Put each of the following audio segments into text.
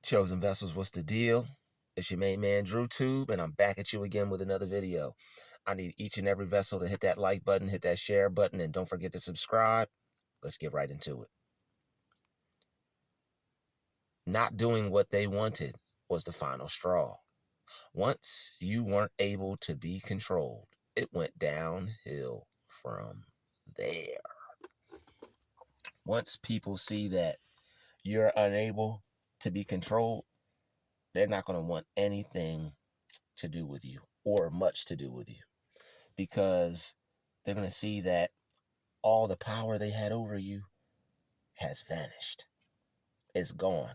Chosen Vessels, what's the deal? It's your main man, Druuill, and I'm back at you again with another video. I need each and every vessel to hit that like button, hit that share button, and don't forget to subscribe. Let's get right into it. Not doing what they wanted was the final straw. Once you weren't able to be controlled, it went downhill from there. Once people see that you're unable to be controlled, they're not going to want anything to do with you or much to do with you, because they're going to see that all the power they had over you has vanished. It's gone.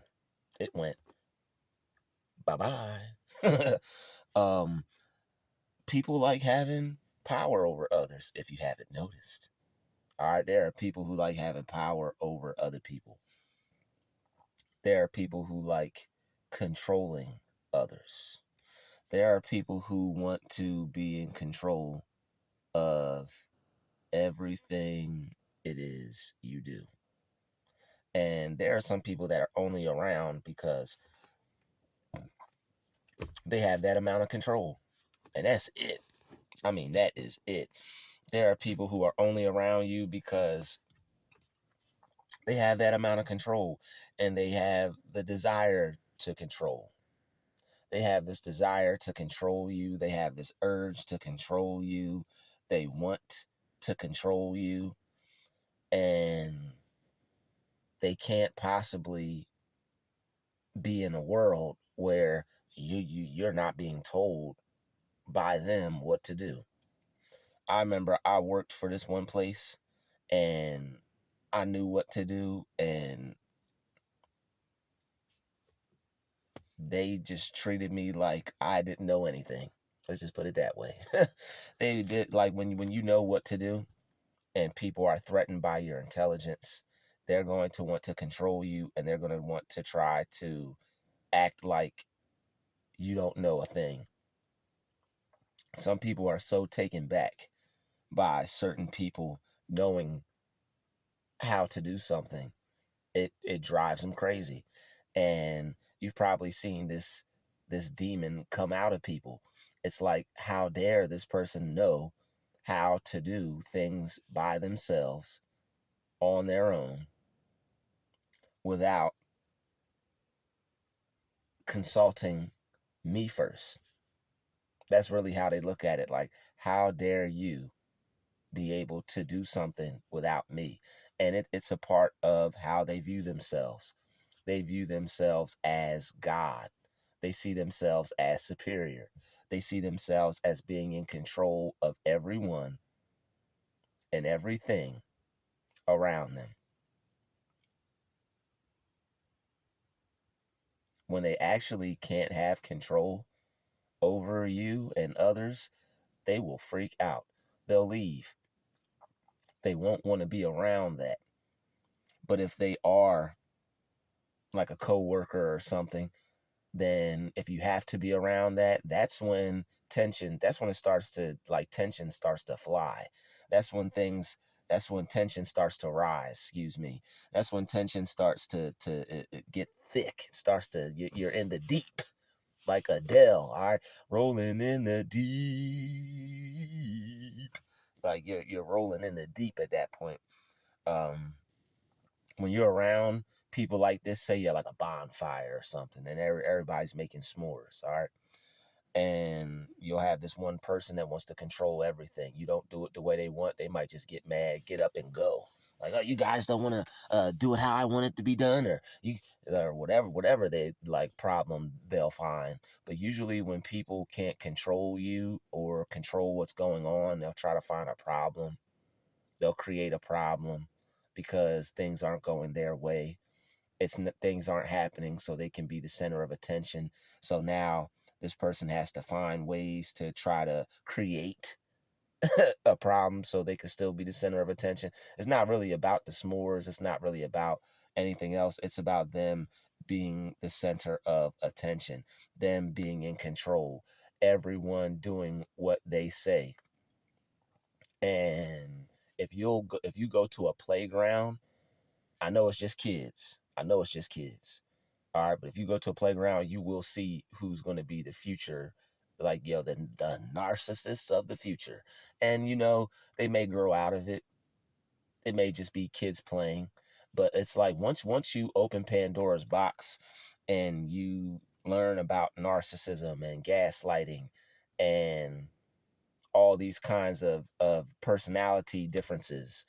It went bye-bye. People like having power over others, if you haven't noticed. All right, there are people who like having power over other people. There are people who like controlling others. There are people who want to be in control of everything it is you do. And there are some people that are only around because they have that amount of control. And that's it. I mean, that is it. There are people who are only around you because they have that amount of control and they have the desire to control. They have this desire to control you. They have this urge to control you. They want to control you. And they can't possibly be in a world where you're not being told by them what to do. I remember I worked for this one place and I knew what to do, and they just treated me like I didn't know anything. Let's just put it that way. They did, like, when you know what to do and people are threatened by your intelligence, they're going to want to control you, and they're going to want to try to act like you don't know a thing. Some people are so taken back by certain people knowing how to do something, it drives them crazy. And you've probably seen this demon come out of people. It's like, how dare this person know how to do things by themselves on their own without consulting me first. That's really how they look at it. Like, how dare you be able to do something without me? And it's a part of how they view themselves. They view themselves as God. They see themselves as superior. They see themselves as being in control of everyone and everything around them, when they actually can't have control over you and others. They will freak out. They'll leave. They won't want to be around that. But if they are like a coworker or something, then if you have to be around that, that's when it starts to, like, tension starts to fly. That's when tension starts to rise, excuse me. That's when tension starts to get thick. It starts to, you're in the deep, like Adele, all right? Rolling in the deep. Like, you're rolling in the deep at that point. When you're around people like this, say you're like a bonfire or something, and everybody's making s'mores, all right? And you'll have this one person that wants to control everything. You don't do it the way they want, they might just get mad, get up and go. Like, oh, you guys don't want to do it how I want it to be done, or whatever they like problem they'll find. But usually when people can't control you or control what's going on, they'll try to find a problem. They'll create a problem because things aren't going their way. Things aren't happening, so they can be the center of attention. So now this person has to find ways to try to create a problem so they can still be the center of attention. It's not really about the s'mores. It's not really about anything else. It's about them being the center of attention, them being in control, everyone doing what they say. And if you go to a playground, I know it's just kids. I know it's just kids. All right, but if you go to a playground, you will see who's going to be the future, like the narcissists of the future. And they may grow out of it. It may just be kids playing, but it's like once you open Pandora's box and you learn about narcissism and gaslighting and all these kinds of personality differences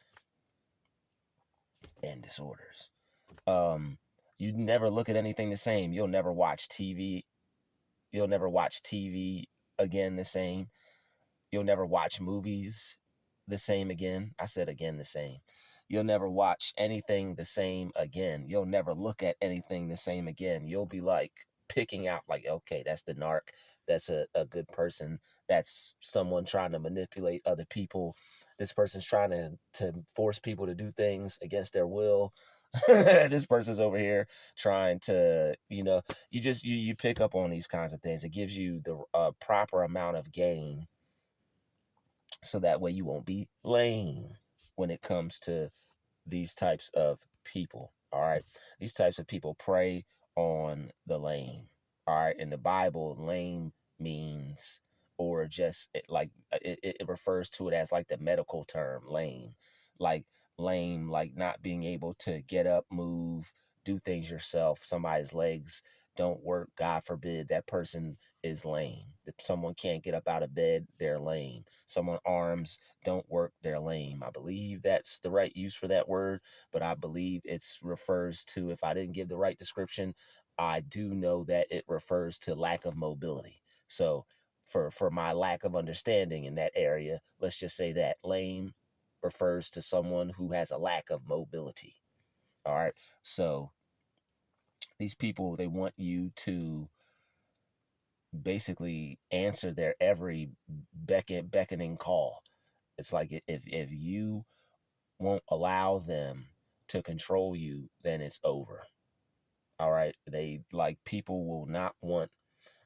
and disorders, um you never look at anything the same. You'll never watch TV. You'll never watch TV again the same. You'll never watch movies the same again. I said again the same. You'll never watch anything the same again. You'll never look at anything the same again. You'll be like picking out, like, okay, that's the narc. That's a good person. That's someone trying to manipulate other people. This person's trying to force people to do things against their will. This person's over here trying to, you pick up on these kinds of things. It gives you the proper amount of game, so that way you won't be lame when it comes to these types of people. All right. These types of people prey on the lame. All right. In the Bible, lame means, or just it refers to it as like the medical term lame. Like lame, like not being able to get up, move, do things yourself. Somebody's legs don't work. God forbid, that person is lame. If someone can't get up out of bed, they're lame. Someone's arms don't work, they're lame. I believe that's the right use for that word, but I believe it refers to, if I didn't give the right description, I do know that it refers to lack of mobility. So for my lack of understanding in that area, let's just say that lame refers to someone who has a lack of mobility. All right. So these people, they want you to basically answer their every beckoning call. It's like if you won't allow them to control you, then it's over. All right. They like, people will not want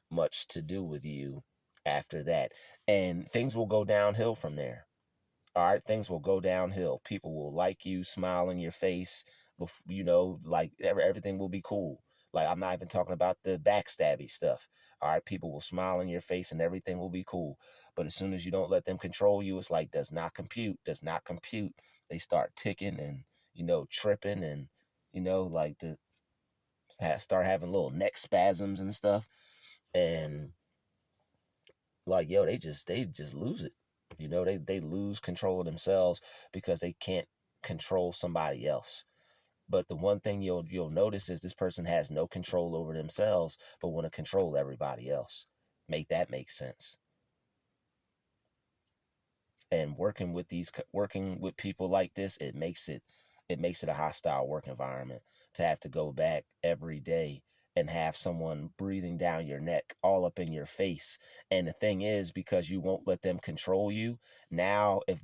much to do with you after that. And things will go downhill from there. All right. Things will go downhill. People will like you, smile in your face. Like everything will be cool. Like, I'm not even talking about the backstabby stuff. All right. People will smile in your face and everything will be cool. But as soon as you don't let them control you, it's like, does not compute, does not compute. They start ticking and, tripping and, like start having little neck spasms and stuff. And like, yo, they just lose it. They lose control of themselves because they can't control somebody else. But the one thing you'll notice is this person has no control over themselves, but want to control everybody else. Make sense. And working with people like this, it makes it a hostile work environment to have to go back every day and have someone breathing down your neck, all up in your face. And the thing is, because you won't let them control you, now if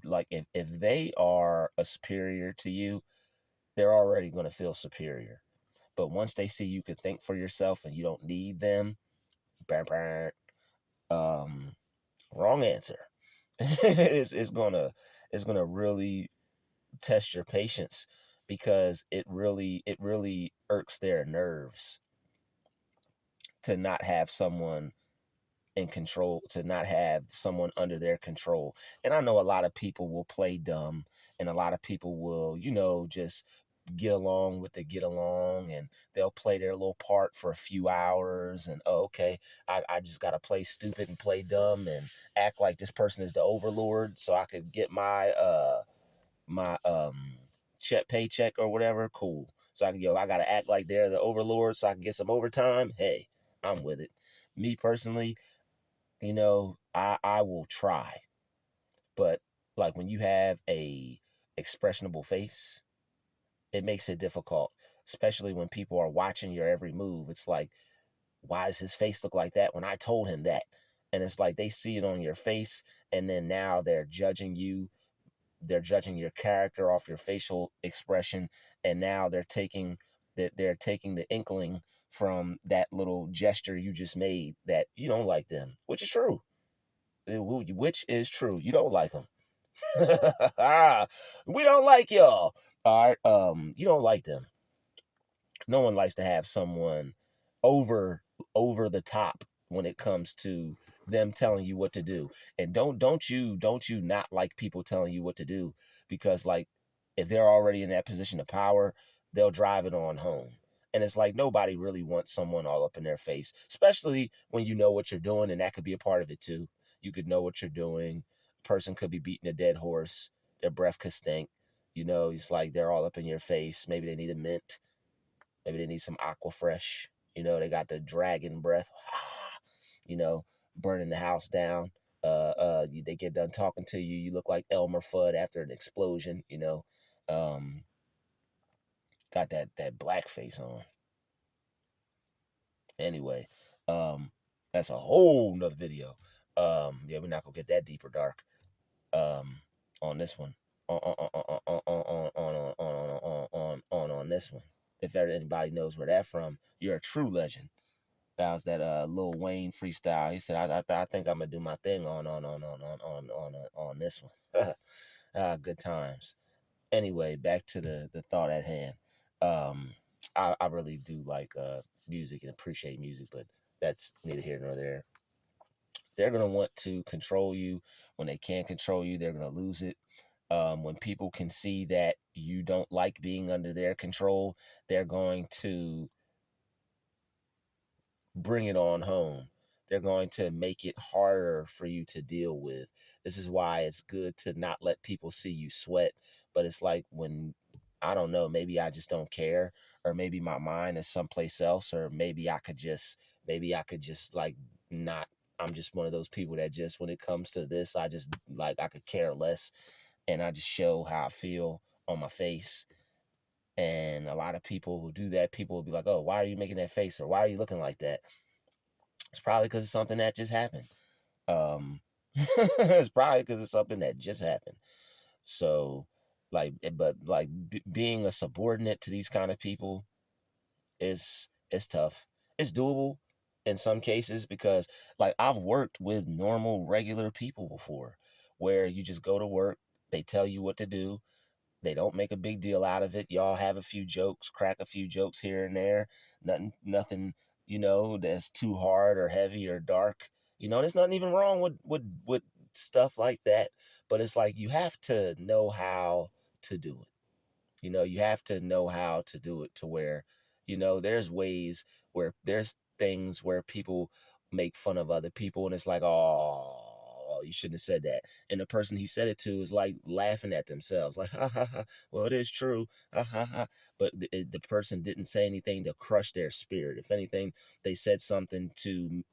they are a superior to you, they're already going to feel superior. But once they see you can think for yourself and you don't need them, um, wrong answer. It's gonna really test your patience, because it really irks their nerves to not have someone in control, to not have someone under their control. And I know a lot of people will play dumb, and a lot of people will, just get along with the get along, and they'll play their little part for a few hours, and okay, I just gotta play stupid and play dumb and act like this person is the overlord so I could get my check paycheck or whatever. Cool. So I gotta act like they're the overlord so I can get some overtime. Hey, I'm with it. Me personally, I will try. But like, when you have a expressionable face, it makes it difficult, especially when people are watching your every move. It's like, why does his face look like that when I told him that? And it's like, they see it on your face, and then now they're judging you. They're judging your character off your facial expression, and now they're taking the inkling from that little gesture you just made, that you don't like them, which is true. Which is true. You don't like them. We don't like y'all. All right. You don't like them. No one likes to have someone over over the top when it comes to them telling you what to do. And don't you not like people telling you what to do, because like if they're already in that position of power, they'll drive it on home. And it's like nobody really wants someone all up in their face, especially when you know what you're doing, and that could be a part of it too. You could know what you're doing. A person could be beating a dead horse. Their breath could stink. It's like they're all up in your face. Maybe they need a mint. Maybe they need some Aquafresh. They got the dragon breath. you know, Burning the house down. They get done talking to you. You look like Elmer Fudd after an explosion. Um, got that black face on. Anyway, that's a whole nother video. Yeah, we're not gonna get that deep or dark. On this one, on this one. If anybody knows where that from, you're a true legend. That was that Lil Wayne freestyle. He said, I think I'm gonna do my thing on this one. Good times. Anyway, back to the thought at hand. I really do like music and appreciate music, but that's neither here nor there. They're gonna want to control you. When they can't control you, they're gonna lose it. When people can see that you don't like being under their control, they're going to bring it on home. They're going to make it harder for you to deal with. This is why it's good to not let people see you sweat. But it's like when, I don't know, maybe I just don't care, or maybe my mind is someplace else, or maybe I could just like not. I'm just one of those people that just, when it comes to this, I just like, I could care less, and I just show how I feel on my face. And a lot of people who do that, people will be like, oh, why are you making that face? Or why are you looking like that? It's probably because it's something that just happened. It's probably because it's something that just happened. So, but like being a subordinate to these kind of people is tough. It's doable in some cases, because like I've worked with normal, regular people before, where you just go to work, they tell you what to do, they don't make a big deal out of it. Y'all have a few jokes, crack a few jokes here and there. Nothing, that's too hard or heavy or dark. There's nothing even wrong with stuff like that. But it's like you have to know how to do it. You have to know how to do it to where, there's ways where there's things where people make fun of other people, and it's like, oh, you shouldn't have said that. And the person he said it to is like laughing at themselves, like, ha ha ha, well, it is true, ha ha ha. But the person didn't say anything to crush their spirit. If anything, they said something to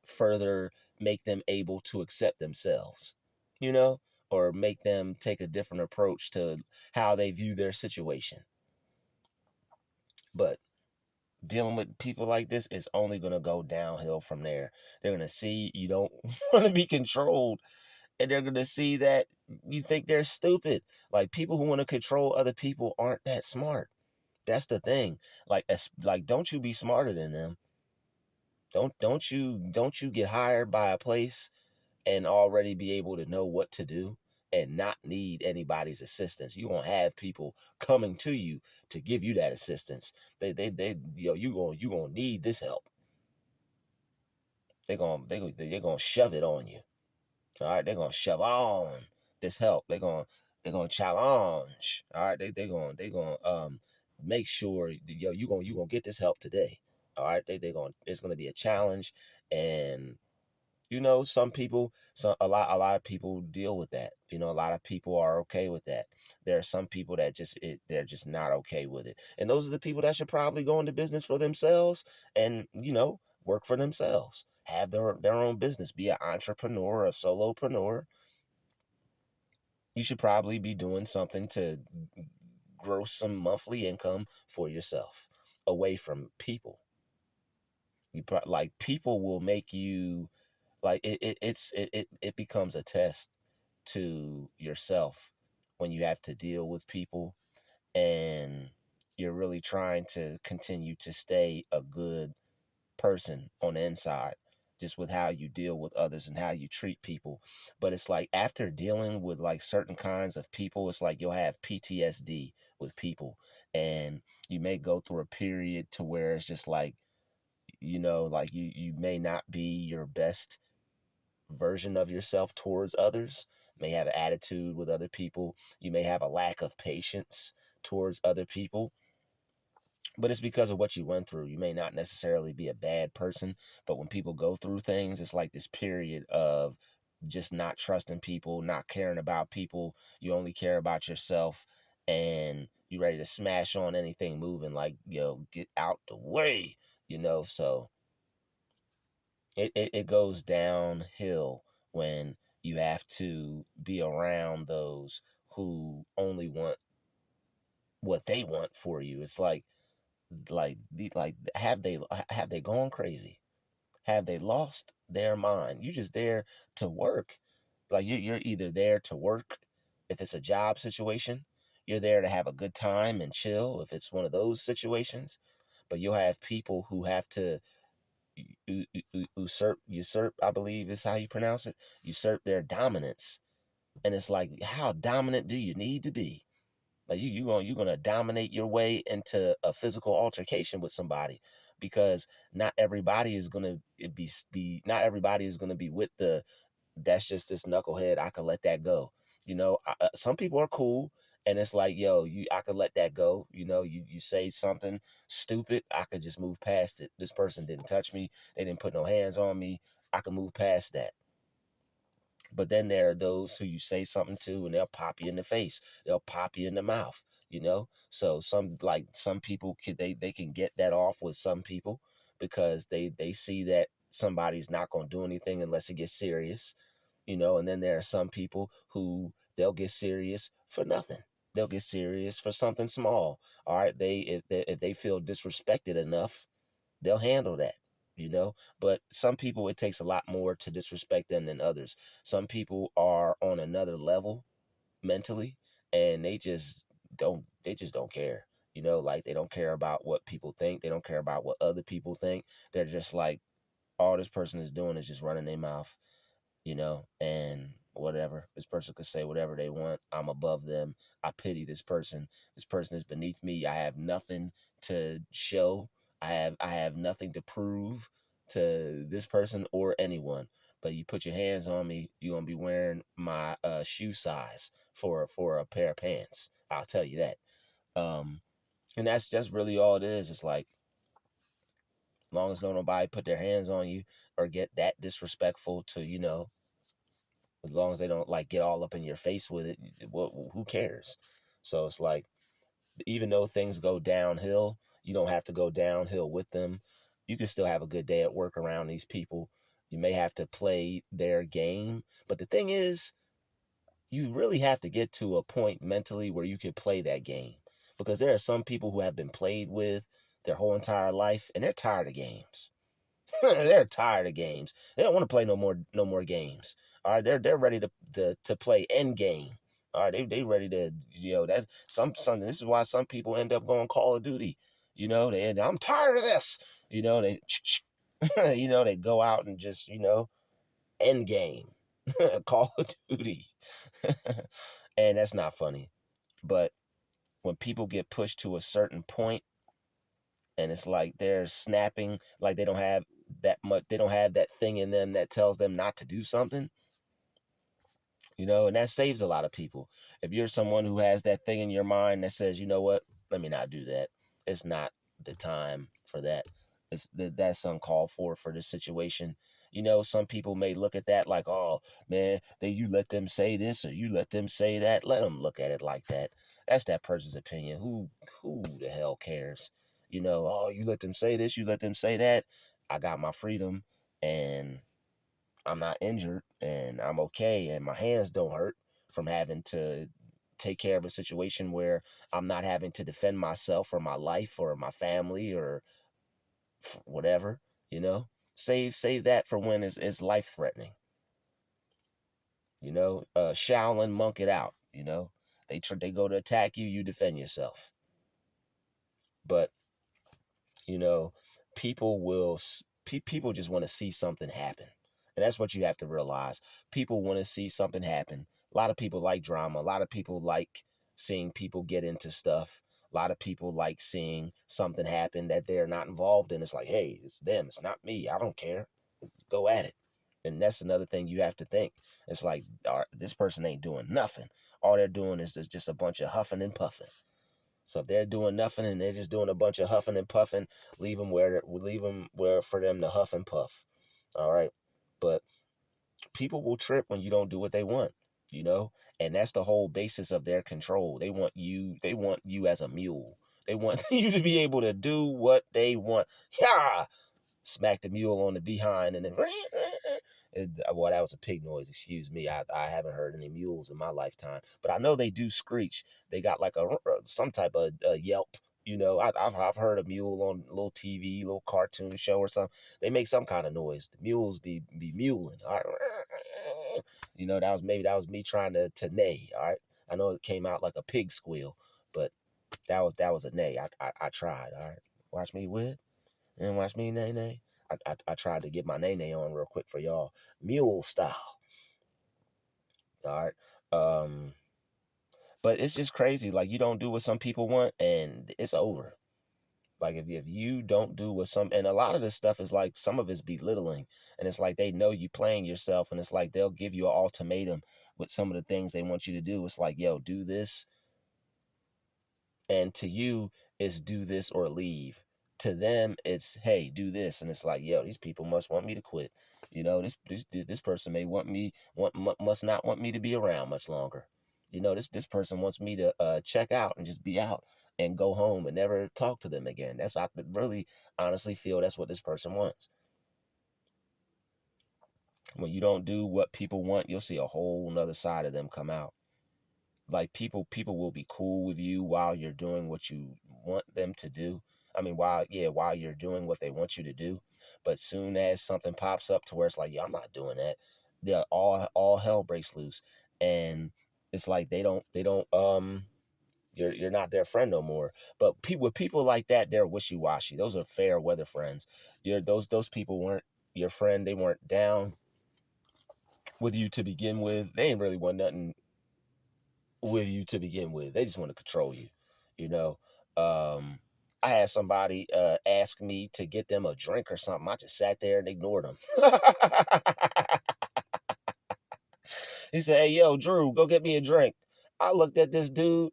further make them able to accept themselves, you know, or make them take a different approach to how they view their situation. But dealing with people like this is only going to go downhill from there. They're going to see you don't want to be controlled, and they're going to see that you think they're stupid. Like, people who want to control other people aren't that smart. That's the thing. Like don't you be smarter than them. Don't you get hired by a place and already be able to know what to do and not need anybody's assistance. You won't have people coming to you to give you that assistance. You gonna need this help. They're gonna shove it on you. All right, they're gonna shove on this help. They're gonna challenge. All right, they gonna make sure you gonna get this help today. All right, they gonna it's gonna be a challenge. And some people, a lot of people deal with that. A lot of people are okay with that. There are some people that they're just not okay with it. And those are the people that should probably go into business for themselves and, work for themselves. Have their own business, be an entrepreneur, a solopreneur. You should probably be doing something to gross some monthly income for yourself, away from people. Like, people will make you, like, it becomes a test to yourself when you have to deal with people, and you're really trying to continue to stay a good person on the inside, just with how you deal with others and how you treat people. But it's like, after dealing with like certain kinds of people, it's like you'll have PTSD with people, and you may go through a period to where it's just like, like you may not be your best version of yourself towards others, may have an attitude with other people, you may have a lack of patience towards other people, but it's because of what you went through. You may not necessarily be a bad person, but when people go through things, it's like this period of just not trusting people, not caring about people. You only care about yourself, and you're ready to smash on anything moving, like, get out the way, so it goes downhill when you have to be around those who only want what they want for you. It's like have they gone crazy? Have they lost their mind? You just there to work. Like you're either there to work if it's a job situation, you're there to have a good time and chill if it's one of those situations. But you'll have people who have to usurp, I believe is how you pronounce it, usurp their dominance. And it's like, how dominant do you need to be? Like you're gonna dominate your way into a physical altercation with somebody, because not everybody is gonna not everybody is gonna be with the, that's just this knucklehead, I could let that go. Some people are cool, and it's like, yo, I could let that go. You say something stupid, I could just move past it. This person didn't touch me, they didn't put no hands on me, I could move past that. But then there are those who you say something to and they'll pop you in the face. They'll pop you in the mouth. So some people they can get that off with some people, because they see that somebody's not going to do anything unless it gets serious. And then there are some people who they'll get serious for nothing. They'll get serious for something small. All right, if they feel disrespected enough, they'll handle that. But some people, it takes a lot more to disrespect them than others. Some people are on another level mentally, and they just don't care. Like, they don't care about what people think, they don't care about what other people think. They're just like, all this person is doing is just running their mouth, and whatever. This person could say whatever they want. I'm above them. I pity this person. This person is beneath me. I have nothing to show. I have nothing to prove to this person or anyone. But you put your hands on me, you're gonna be wearing my shoe size for a pair of pants. I'll tell you that. Um, and that's just really all it is. It's like, as long as nobody put their hands on you or get that disrespectful to, as long as they don't like get all up in your face with it, who cares? So it's like, even though things go downhill, you don't have to go downhill with them. You can still have a good day at work around these people. You may have to play their game, but the thing is, you really have to get to a point mentally where you can play that game, because there are some people who have been played with their whole entire life, and they're tired of games. They're tired of games. They don't want to play no more games. All right, they're ready to play end game. All right, they ready to, that's some this is why some people end up going Call of Duty. I'm tired of this. They they go out and just, end game. Call of Duty. And that's not funny. But when people get pushed to a certain point, and it's like they're snapping, like they don't have that thing in them that tells them not to do something, and that saves a lot of people. If you're someone who has that thing in your mind that says, you know what, let me not do that, it's not the time for that, that's uncalled for this situation. Some people may look at that like, oh man, you let them say this or you let them say that. Let them look at it like that. That's that person's opinion. Who the hell cares? Oh, you let them say this, you let them say that. I got my freedom, and I'm not injured, and I'm okay, and my hands don't hurt from having to take care of a situation where I'm not having to defend myself or my life or my family or whatever. Save that for when it's life threatening. Shaolin monk it out. They go to attack you, you defend yourself. But you know people just want to see something happen, and that's what you have to realize. People want to see something happen. A lot of people like drama. A lot of people like seeing people get into stuff. A lot of people like seeing something happen that they're not involved in. It's like, hey, it's them, it's not me. I don't care. Go at it. And that's another thing you have to think. It's like, this person ain't doing nothing. All they're doing is just a bunch of huffing and puffing. So if they're doing nothing and they're just doing a bunch of huffing and puffing, leave them where for them to huff and puff. All right. But people will trip when you don't do what they want, you know? And that's the whole basis of their control. They want you as a mule. They want you to be able to do what they want. Yeah. Smack the mule on the behind and then well, that was a pig noise. Excuse me. I haven't heard any mules in my lifetime, but I know they do screech. They got like some type of yelp. You know, I've heard a mule on a little TV, little cartoon show or something. They make some kind of noise. The mules be muling. All right. You know, that was me trying to neigh. All right. I know it came out like a pig squeal, but that was a neigh. I tried. All right. Watch me with and watch me nay nay. I tried to get my nay nay on real quick for y'all, mule style. All right. But it's just crazy. Like, you don't do what some people want, and it's over. Like, if you don't do what and a lot of this stuff is like, some of it's belittling, and it's like they know you playing yourself, and it's like they'll give you an ultimatum with some of the things they want you to do. It's like, yo, do this. And to you, it's do this or leave. To them, it's, hey, do this. And it's like, yo, these people must want me to quit. You know, this person may must not want me to be around much longer. You know, this person wants me to check out and just be out and go home and never talk to them again. I really honestly feel that's what this person wants. When you don't do what people want, you'll see a whole nother side of them come out. Like, people will be cool with you while you're doing what you want them to do. I mean, while you're doing what they want you to do. But soon as something pops up to where it's like, yeah, I'm not doing that, all hell breaks loose. And it's like you're not their friend no more. But with people like that, they're wishy-washy. Those are fair weather friends. Those people weren't your friend. They weren't down with you to begin with. They ain't really want nothing with you to begin with. They just want to control you, you know. I had somebody ask me to get them a drink or something. I just sat there and ignored them. He said, hey, yo, Drew, go get me a drink. I looked at this dude.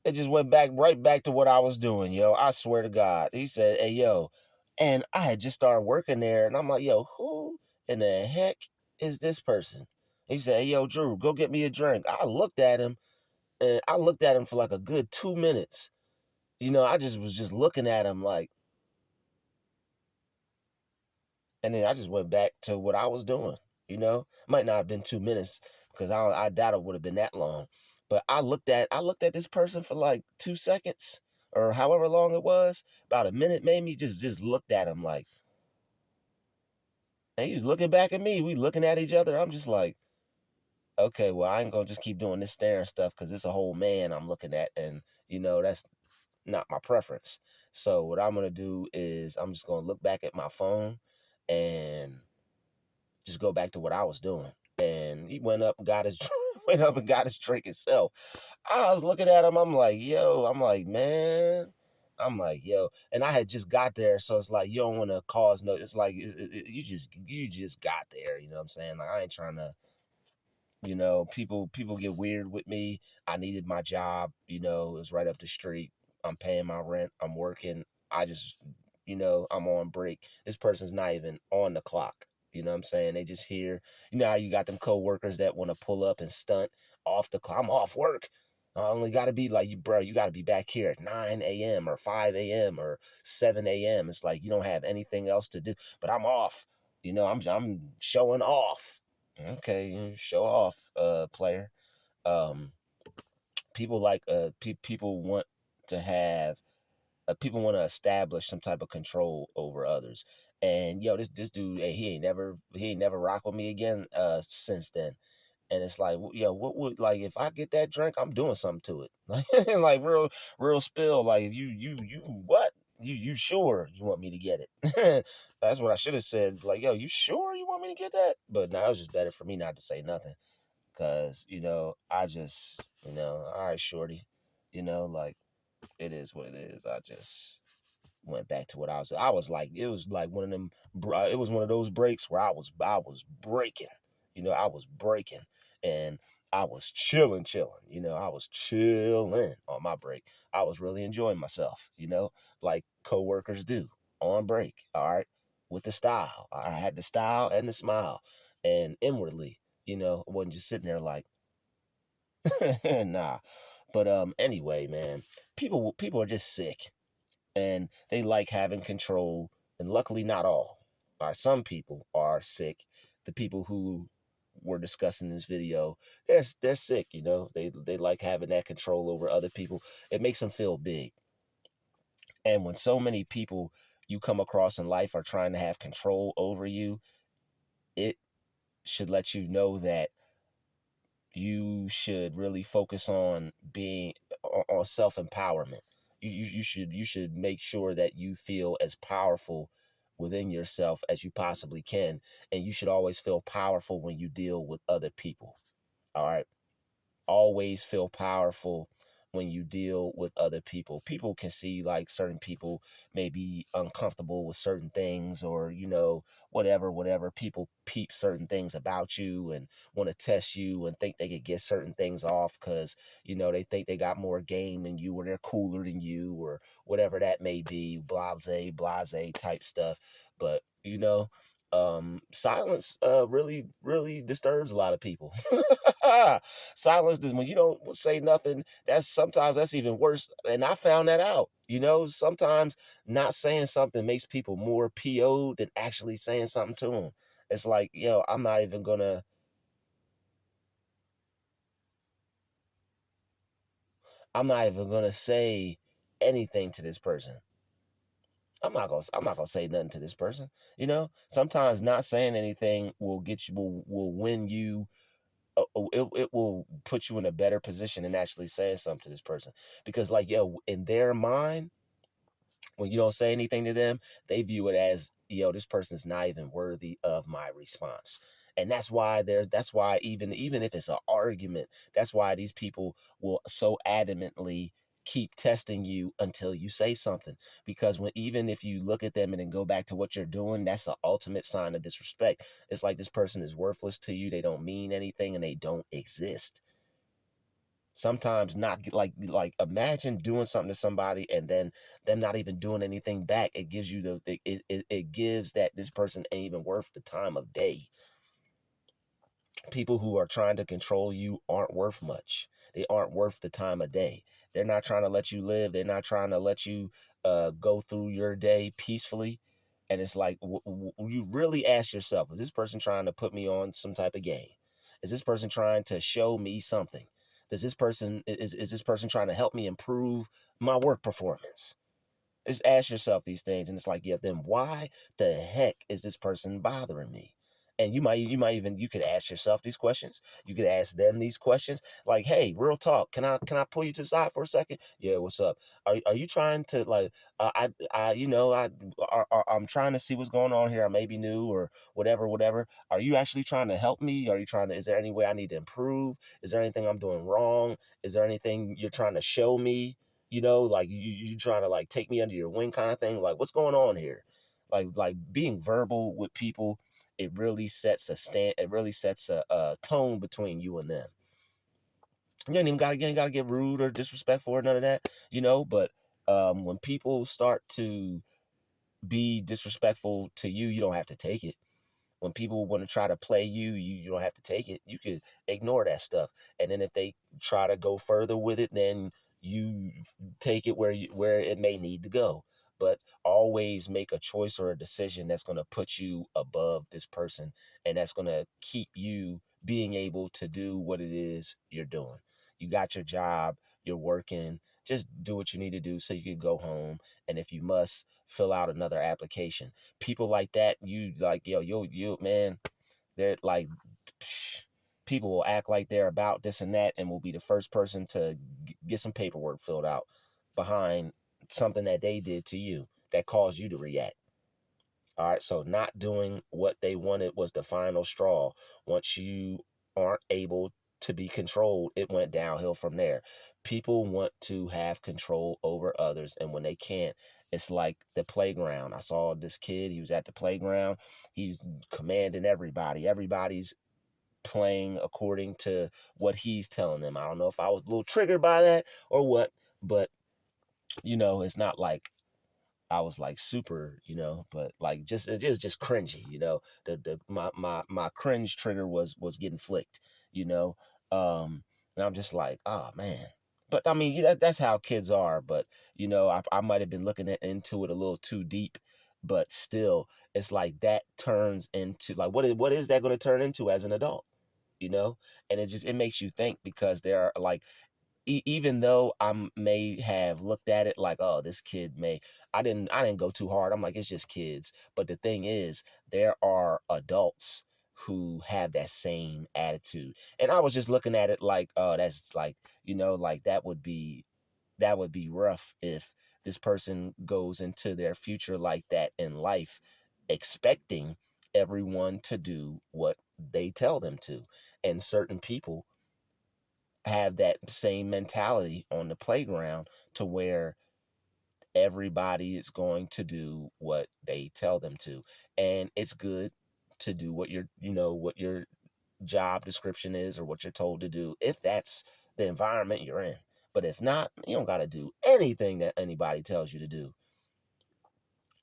It just went right back to what I was doing, yo. I swear to God. He said, hey, yo. And I had just started working there. And I'm like, yo, who in the heck is this person? He said, hey, yo, Drew, go get me a drink. I looked at him. And I looked at him for like a good 2 minutes. You know, I was just looking at him like, and then I just went back to what I was doing. You know, might not have been 2 minutes because I doubt it would have been that long. But I looked at this person for like 2 seconds or however long it was, about a minute maybe. Just looked at him like, and he was looking back at me. We looking at each other. I'm just like, okay, well, I ain't gonna just keep doing this staring stuff because it's a whole man I'm looking at, and you know that's not my preference. So what I'm gonna do is I'm just gonna look back at my phone and just go back to what I was doing. And he went up and got his went up and got his drink himself. I was looking at him. I'm like, yo. I'm like, man. I'm like, yo. And I had just got there, so it's like you don't want to cause no. It's like you just got there. You know what I'm saying? Like, I ain't trying to, you know, people get weird with me. I needed my job, you know, it was right up the street. I'm paying my rent. I'm working. I just, you know, I'm on break. This person's not even on the clock. You know what I'm saying? They just here. You know how you got them coworkers that want to pull up and stunt off the clock. I'm off work. I only got to be like, you got to be back here at 9 a.m. or 5 a.m. or 7 a.m. It's like you don't have anything else to do, but I'm off. You know, I'm showing off. Okay, show off, player. Um, people like people want to have people want to establish some type of control over others. And yo, this dude, hey, he ain't never rock with me again since then. And it's like, yo, what would, like, if I get that drink, I'm doing something to it. Like real spill. Like, if you what? You sure you want me to get it? That's what I should have said. Like, yo, you sure you want me to get that? But now it's just better for me not to say nothing. Cause, you know, I just, you know, all right, shorty, you know, like, it is what it is. I just went back to what I was like, it was like one of them, it was one of those breaks where I was breaking, I was breaking, and I was chilling, I was chilling on my break. I was really enjoying myself, like coworkers do on break. All right. With the style. I had the style and the smile, and inwardly, I wasn't just sitting there like, nah. But anyway, man, people are just sick, and they like having control. And luckily, not all. Some people are sick. The people who were discussing this video, they're sick. They like having that control over other people. It makes them feel big. And when so many people you come across in life are trying to have control over you, it should let you know that you should really focus on being on self-empowerment. You should make sure that you feel as powerful within yourself as you possibly can, and you should always feel powerful when you deal with other people. All right, always feel powerful when you deal with other people. People can see like certain people may be uncomfortable with certain things, or whatever. People peep certain things about you and want to test you and think they could get certain things off because they think they got more game than you, or they're cooler than you, or whatever that may be, blase type stuff. But silence really disturbs a lot of people. Silence is when you don't say nothing. That's even worse. And I found that out. Sometimes not saying something makes people more PO'd than actually saying something to them. It's like, yo, I'm not even gonna say anything to this person. I'm not gonna say nothing to this person. Sometimes not saying anything will get you will win you. It will put you in a better position than actually saying something to this person, because like, yo, in their mind, when you don't say anything to them, they view it as, yo, this person is not even worthy of my response. And that's why even if it's an argument, that's why these people will so adamantly keep testing you until you say something. Because even if you look at them and then go back to what you're doing, that's the ultimate sign of disrespect. It's like this person is worthless to you, they don't mean anything, and they don't exist. Sometimes not like imagine doing something to somebody and then them not even doing anything back. It gives you it gives that this person ain't even worth the time of day. People who are trying to control you aren't worth much. They aren't worth the time of day. They're not trying to let you live. They're not trying to let you go through your day peacefully. And it's like, you really ask yourself, is this person trying to put me on some type of game? Is this person trying to show me something? Is this person trying to help me improve my work performance? Just ask yourself these things, and it's like, yeah, then why the heck is this person bothering me? And you could ask yourself these questions. You could ask them these questions, like, hey, real talk, can I pull you to the side for a second? Yeah, what's up? Are you trying to like, I'm trying to see what's going on here. I may be new or whatever. Are you actually trying to help me? Are you trying to? Is there any way I need to improve? Is there anything I'm doing wrong? Is there anything you're trying to show me? Like you trying to like take me under your wing kind of thing. Like, what's going on here? Like being verbal with people, it really sets a tone between you and them. You ain't gotta get rude or disrespectful or none of that, but when people start to be disrespectful to you, you don't have to take it. When people want to try to play you, you don't have to take it. You could ignore that stuff. And then if they try to go further with it, then you take it where it may need to go. But always make a choice or a decision that's going to put you above this person, and that's going to keep you being able to do what it is you're doing. You got your job, you're working, just do what you need to do so you can go home. And if you must, fill out another application. People like that, you like, yo, you man, they're like, psh, people will act like they're about this and that, and will be the first person to get some paperwork filled out behind something that they did to you that caused you to react. All right, so not doing what they wanted was the final straw. Once you aren't able to be controlled, it went downhill from there. People want to have control over others, and when they can't, it's like the playground. I saw this kid, he was at the playground, he's commanding everybody. Everybody's playing according to what he's telling them. I don't know if I was a little triggered by that or what, but it's not like I was like super, but like just it is just cringy, my cringe trigger was getting flicked, you know. And I'm just like, oh man. But I mean, that's how kids are. But I might have been looking into it a little too deep. But still, it's like that turns into like what is that going to turn into as an adult? And it makes you think, because there are like, even though I may have looked at it like, oh, this kid may, I didn't go too hard. I'm like, it's just kids. But the thing is, there are adults who have that same attitude. And I was just looking at it like, oh, that's like, like that would be rough if this person goes into their future like that in life, expecting everyone to do what they tell them to. And certain people have that same mentality on the playground, to where everybody is going to do what they tell them to. And it's good to do what your job description is, or what you're told to do, if that's the environment you're in. But if not, you don't got to do anything that anybody tells you to do.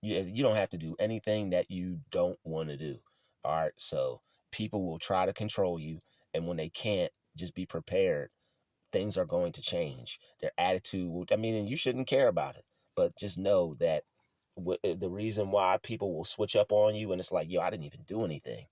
You don't have to do anything that you don't want to do. All right. So people will try to control you. And when they can't, just be prepared. Things are going to change. Their attitude will, I mean, and you shouldn't care about it, but just know that the reason why people will switch up on you, and it's like, yo, I didn't even do anything.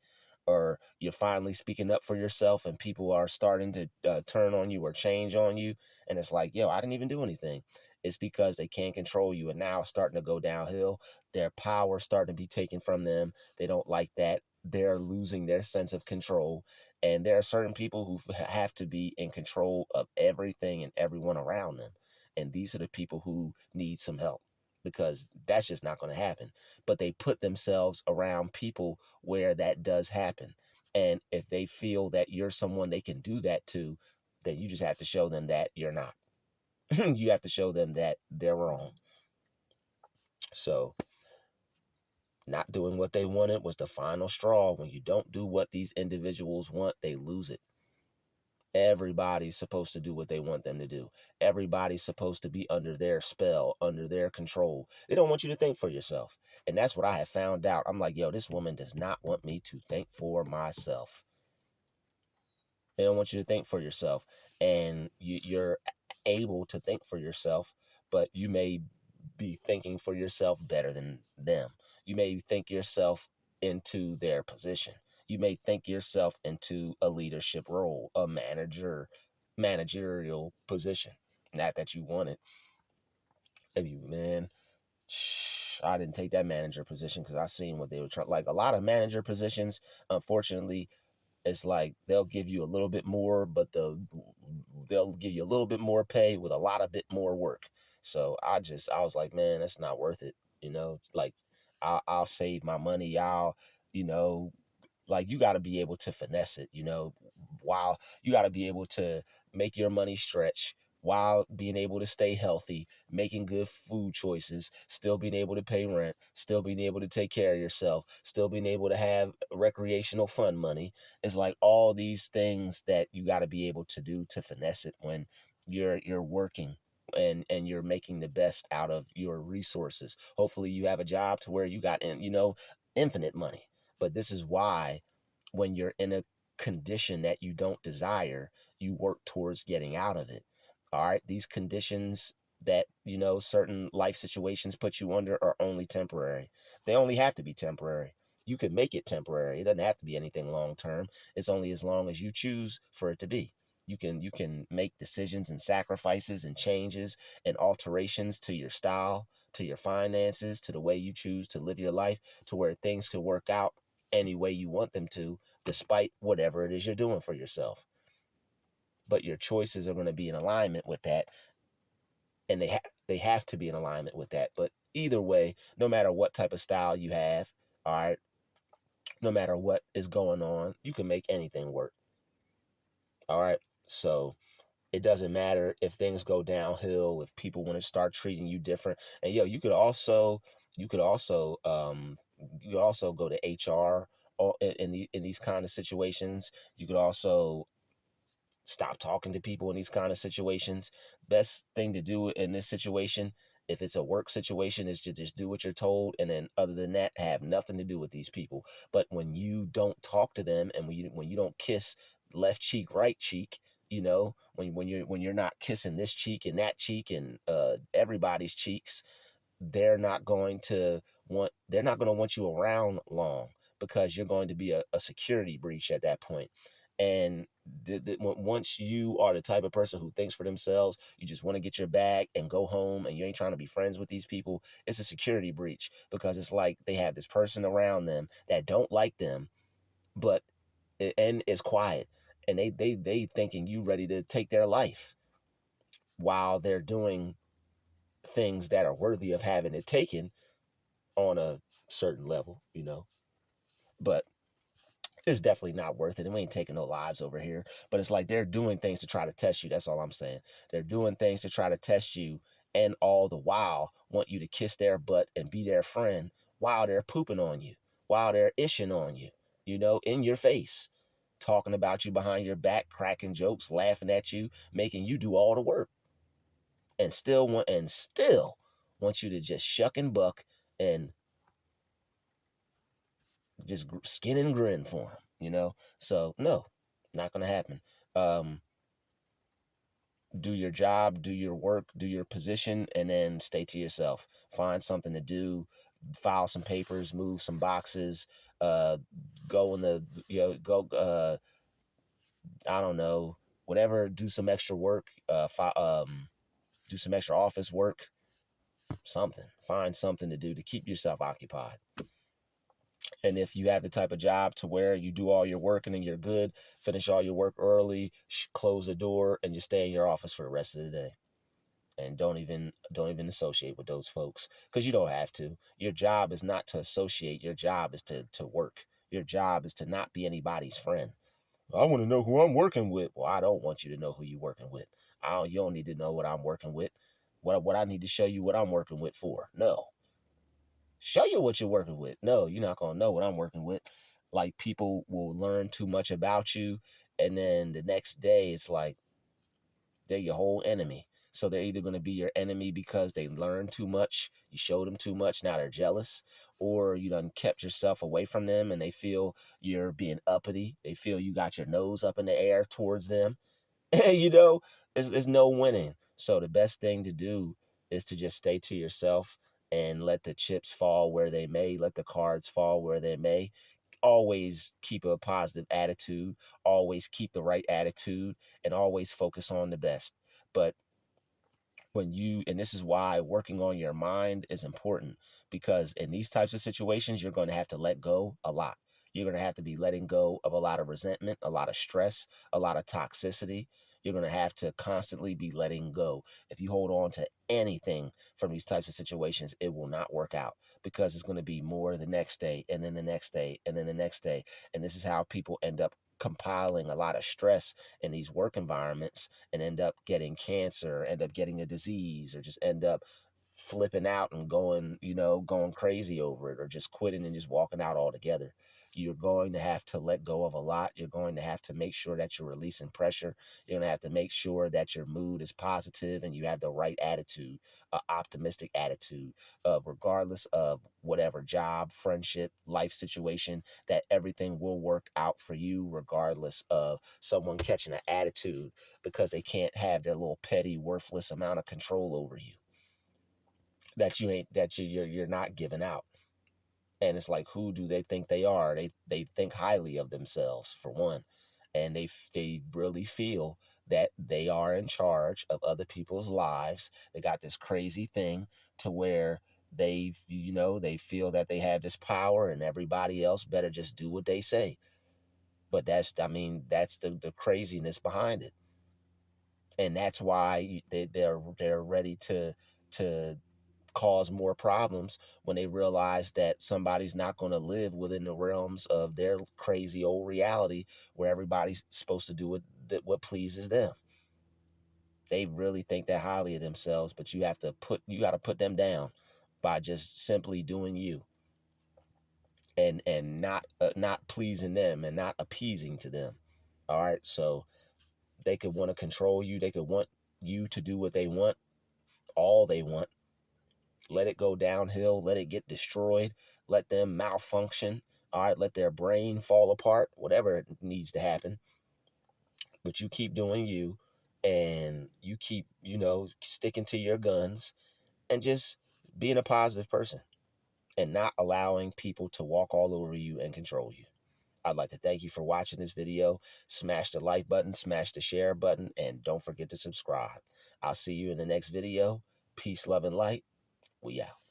Or you're finally speaking up for yourself, and people are starting to turn on you or change on you. And it's like, yo, I didn't even do anything. It's because they can't control you. And now it's starting to go downhill. Their power starting to be taken from them. They don't like that. They're losing their sense of control. And there are certain people who have to be in control of everything and everyone around them. And these are the people who need some help, because that's just not going to happen. But they put themselves around people where that does happen. And if they feel that you're someone they can do that to, then you just have to show them that you're not. You have to show them that they're wrong. So, not doing what they wanted was the final straw. When you don't do what these individuals want, they lose it. Everybody's supposed to do what they want them to do. Everybody's supposed to be under their spell, under their control. They don't want you to think for yourself. And that's what I have found out. I'm like, yo, this woman does not want me to think for myself. They don't want you to think for yourself. And you're able to think for yourself, but you may be thinking for yourself better than them. You may think yourself into their position. You may think yourself into a leadership role, a managerial position. Not that you want it. Maybe, man, I didn't take that manager position because I seen what they were trying. Like a lot of manager positions, unfortunately, it's like they'll give you a little bit more, but they'll give you a little bit more pay with a lot of bit more work. So I was like, man, that's not worth it. Like I'll save my money. You know, like you got to be able to finesse it, while you got to be able to make your money stretch, while being able to stay healthy, making good food choices, still being able to pay rent, still being able to take care of yourself, still being able to have recreational fun money. It's like all these things that you got to be able to do to finesse it when you're working, and you're making the best out of your resources. Hopefully you have a job to where you got infinite money. But this is why, when you're in a condition that you don't desire, you work towards getting out of it. All right. These conditions that, certain life situations put you under are only temporary. They only have to be temporary. You can make it temporary. It doesn't have to be anything long term. It's only as long as you choose for it to be. You can make decisions and sacrifices and changes and alterations to your style, to your finances, to the way you choose to live your life, to where things could work out any way you want them to, despite whatever it is you're doing for yourself. But your choices are going to be in alignment with that, and they have to be in alignment with that. But either way, no matter what type of style you have, all right, no matter what is going on, you can make anything work. All right. So it doesn't matter if things go downhill, if people want to start treating you different. And yo, you could also you could also go to HR in these kind of situations. You could also stop talking to people in these kind of situations. Best thing to do in this situation, if it's a work situation, is to just do what you're told, and then other than that, have nothing to do with these people. But when you don't talk to them, and when you don't kiss left cheek, right cheek, when you're not kissing this cheek and that cheek and everybody's cheeks, they're not going to want you around long, because you're going to be a security breach at that point. And once you are the type of person who thinks for themselves, you just want to get your bag and go home, and you ain't trying to be friends with these people, it's a security breach, because it's like they have this person around them that don't like them, but and is quiet, and they thinking you ready to take their life while they're doing things that are worthy of having it taken on a certain level. But it's definitely not worth it. And we ain't taking no lives over here. But it's like they're doing things to try to test you. That's all I'm saying. They're doing things to try to test you, and all the while want you to kiss their butt and be their friend while they're pooping on you, while they're ishing on you, in your face, talking about you behind your back, cracking jokes, laughing at you, making you do all the work, and still want you to just shuck and buck and just skin and grin for him. So no, not gonna happen. um do your job, do your work, do your position, and then stay to yourself. Find something to do, file some papers, move some boxes, uh go in the go I don't know, whatever, do some extra work, do some extra office work, something. Find something to do to keep yourself occupied. And if you have the type of job to where you do all your work and then you're good, finish all your work early, close the door, and just stay in your office for the rest of the day. And don't even associate with those folks, because you don't have to. Your job is not to associate. Your job is to work. Your job is to not be anybody's friend. I want to know who I'm working with. Well, I don't want you to know who you're working with. You don't need to know what I'm working with. What I need to show you what I'm working with for? No. Show you what you're working with. No, you're not gonna know what I'm working with. Like, people will learn too much about you, and then the next day it's like they're your whole enemy. So they're either going to be your enemy because they learned too much, you showed them too much, now they're jealous, or you done kept yourself away from them and they feel you're being uppity. They feel you got your nose up in the air towards them. you know, it's no winning. So the best thing to do is to just stay to yourself and let the chips fall where they may, let the cards fall where they may. Always keep a positive attitude, always keep the right attitude, and always focus on the best. But and this is why working on your mind is important, because in these types of situations you're going to have to let go a lot. You're going to have to be letting go of a lot of resentment, a lot of stress, a lot of toxicity. You're going to have to constantly be letting go. If you hold on to anything from these types of situations, it will not work out, because it's going to be more the next day, and then the next day, and then the next day. And this is how people end up compiling a lot of stress in these work environments, and end up getting cancer, end up getting a disease, or just end up flipping out and going crazy over it, or just quitting and just walking out altogether. You're going to have to let go of a lot. You're going to have to make sure that you're releasing pressure. You're going to have to make sure that your mood is positive and you have the right attitude, an optimistic attitude, regardless of whatever job, friendship, life situation, that everything will work out for you, regardless of someone catching an attitude because they can't have their little petty, worthless amount of control over you you're not giving out. And it's like, who do they think they are? They think highly of themselves, for one, and they really feel that they are in charge of other people's lives. They got this crazy thing to where they feel that they have this power, and everybody else better just do what they say. But that's the craziness behind it. And that's why they're ready to cause more problems when they realize that somebody's not going to live within the realms of their crazy old reality, where everybody's supposed to do what what pleases them. They really think that highly of themselves, but you got to put them down by just simply doing you, and not pleasing them and not appeasing to them. All right, so they could want to control you. They could want you to do what they want, all they want. Let it go downhill. Let it get destroyed. Let them malfunction. All right, let their brain fall apart. Whatever needs to happen. But you keep doing you, and you keep, sticking to your guns, and just being a positive person and not allowing people to walk all over you and control you. I'd like to thank you for watching this video. Smash the like button, smash the share button, and don't forget to subscribe. I'll see you in the next video. Peace, love, and light. We out.